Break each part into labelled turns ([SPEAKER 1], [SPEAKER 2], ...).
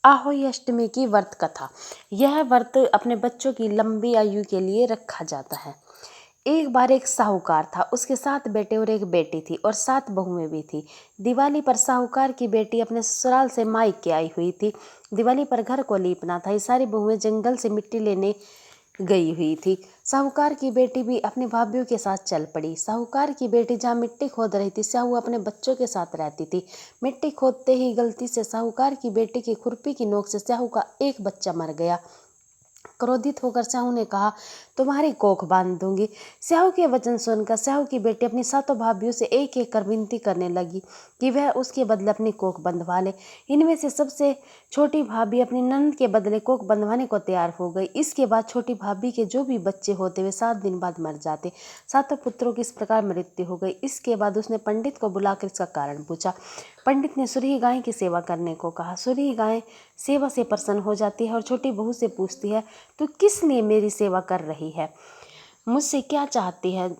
[SPEAKER 1] आहोई अष्टमी की व्रत कथा। यह व्रत अपने बच्चों की लंबी आयु के लिए रखा जाता है। एक बार एक साहूकार था, उसके 7 बेटे और एक बेटी थी और 7 बहुएं भी थी। दिवाली पर साहूकार की बेटी अपने ससुराल से मायके आई हुई थी। दिवाली पर घर को लीपना था। ये सारी बहुएं जंगल से मिट्टी लेने गई हुई थी। साहूकार की बेटी भी अपनी भाभीयों के साथ चल पड़ी। साहूकार की बेटी जहाँ मिट्टी खोद रही थी, साहू अपने बच्चों के साथ रहती थी। मिट्टी खोदते ही गलती से साहूकार की बेटी की खुरपी की नोक से साहू का एक बच्चा मर गया। क्रोधित होकर स्याहू ने कहा, तुम्हारी कोख बांध दूंगी। स्याहू के वचन सुनकर स्याहू की बेटी अपनी 7 भाभीयों से एक एक कर विनती करने लगी कि वह उसके बदले अपनी कोख बंधवा ले। इनमें से सबसे छोटी भाभी अपनी ननद के बदले कोख बंधवाने को तैयार हो गई। इसके बाद छोटी भाभी के जो भी बच्चे होते वे 7 दिन बाद मर जाते। 7 पुत्रों की इस प्रकार मृत्यु हो गई। इसके बाद उसने पंडित को बुलाकर इसका कारण पूछा। पंडित ने सुरही गाय की सेवा करने को कहा। सुरही गाय सेवा से प्रसन्न हो जाती है और छोटी बहू से पूछती है, तू किस लिए मेरी सेवा कर रही है? मुझसे क्या चाहती है?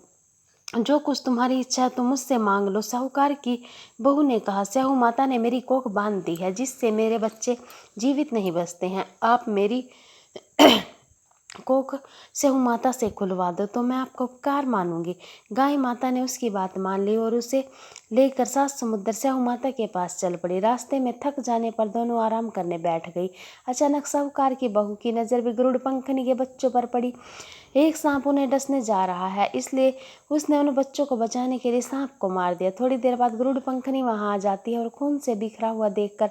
[SPEAKER 1] जो कुछ तुम्हारी इच्छा है तुम मुझसे मांग लो। साहूकार की बहू ने कहा, स्याहू माता ने मेरी कोख बांध दी है, जिससे मेरे बच्चे जीवित नहीं बचते हैं। आप मेरी कोख स्याहू माता से खुलवा दो तो मैं आपका उपकार मानूंगी। गाय माता ने उसकी बात मान ली और उसे लेकर 7 समुद्र स्याहू माता के पास चल पड़ी। रास्ते में थक जाने पर दोनों आराम करने बैठ गई। अचानक साहूकार की बहू की नज़र भी गरुड़ पंखनी के बच्चों पर पड़ी। एक सांप उन्हें डसने जा रहा है, इसलिए उसने उन बच्चों को बचाने के लिए सांप को मार दिया। थोड़ी देर बाद गरुड़ पंखनी वहां आ जाती है और खून से बिखरा हुआ देखकर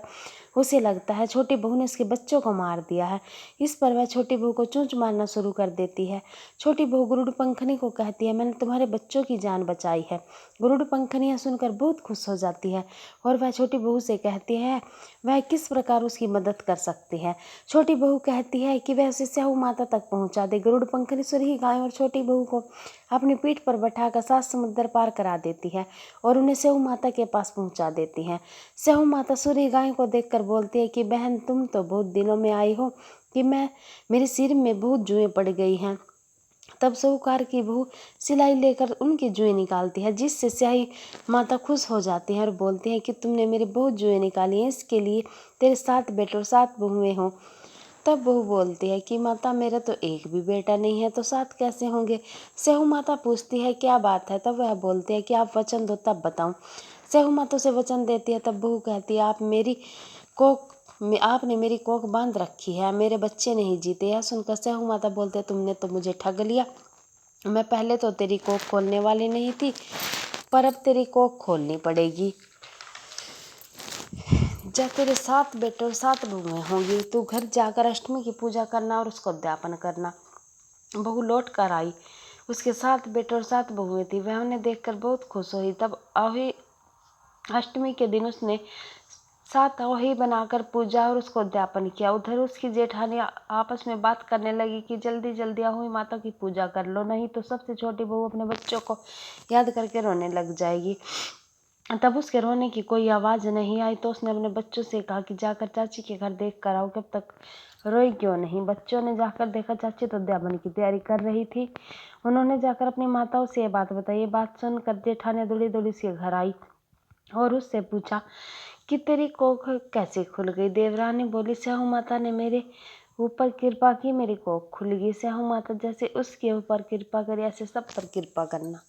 [SPEAKER 1] उसे लगता है छोटी बहू ने उसके बच्चों को मार दिया है। इस पर वह छोटी बहू को चोंच मारना शुरू कर देती है। छोटी बहू गरुड़ पंखनी को कहती है, मैंने तुम्हारे बच्चों की जान बचाई है। गरुड़ पंखनी यह सुनकर बहुत खुश हो जाती है और वह छोटी बहू से कहती है वह किस प्रकार उसकी मदद कर सकती है। छोटी बहू कहती है कि वह उसे स्याहू माता तक पहुंचा दे। गरुड़ पंखनी सुरही गाय और छोटी बहू को अपनी पीठ पर बैठाकर 7 समुद्र पार करा देती है और उन्हें स्याहू माता के पास पहुंचा देती है। स्याहू माता सुरही गाय को देखकर बोलती है कि बहन, तुम तो बहुत दिनों में आई हो कि मेरे सिर में बहुत जुएं पड़ गई हैं। तब साहूकार की बहू सिलाई लेकर उनकी जुएं निकालती है, जिससे स्याही माता खुश हो जाती हैं और बोलती हैं कि तुमने मेरी बहुत जुएं निकाली हैं, इसके लिए तेरे 7 बेटे और 7 बहुएं हों। तब बहू बोलती है कि माता, मेरा तो एक भी बेटा नहीं है तो 7 कैसे होंगे? स्याहू माता पूछती है क्या बात है? तब वह बोलती है कि आप वचन दो तब बताऊं। स्याहू माता से वचन देती है। तब बहू कहती है, आपने मेरी कोख बांध रखी है, मेरे बच्चे नहीं जीते। यह सुनकर स्याहू माता बोलते, तुमने तो मुझे ठग लिया। मैं पहले तो तेरी कोख खोलने वाली नहीं थी, पर अब तेरी कोख खोलनी पड़ेगी। जब तेरे 7 बेटे और 7 बहुएं होंगी, तू घर जाकर अष्टमी की पूजा करना और उसको उद्यापन करना। बहू लौट कर आई। उसके 7 बेटे और 7 बहुएं थी। वह उन्हें देखकर बहुत खुश हुई। तब आहोई अष्टमी के दिन उसने 7 आहोई बनाकर पूजा और उसको उद्यापन किया। उधर उसकी जेठानी आपस में बात करने लगी कि जल्दी जल्दी आहोई माता की पूजा कर लो, नहीं तो सबसे छोटी बहू अपने बच्चों को याद करके रोने लग जाएगी। तब उसके रोने की कोई आवाज़ नहीं आई तो उसने अपने बच्चों से कहा कि जाकर चाची के घर देख कर आओ, कब तक रोई क्यों नहीं? बच्चों ने जाकर देखा, चाची तो उद्यापन की तैयारी कर रही थी। उन्होंने जाकर अपनी माताओं से ये बात बताई। ये बात सुनकर जेठानी दौड़ी दौड़ी से घर आई और उससे पूछा कि तेरी कोख कैसे खुल गई? देवरानी बोली, स्याहू माता ने मेरे ऊपर कृपा की, मेरी कोख खुल गई। स्याहू माता जैसे उसके ऊपर कृपा करी, ऐसे सब पर कृपा करना।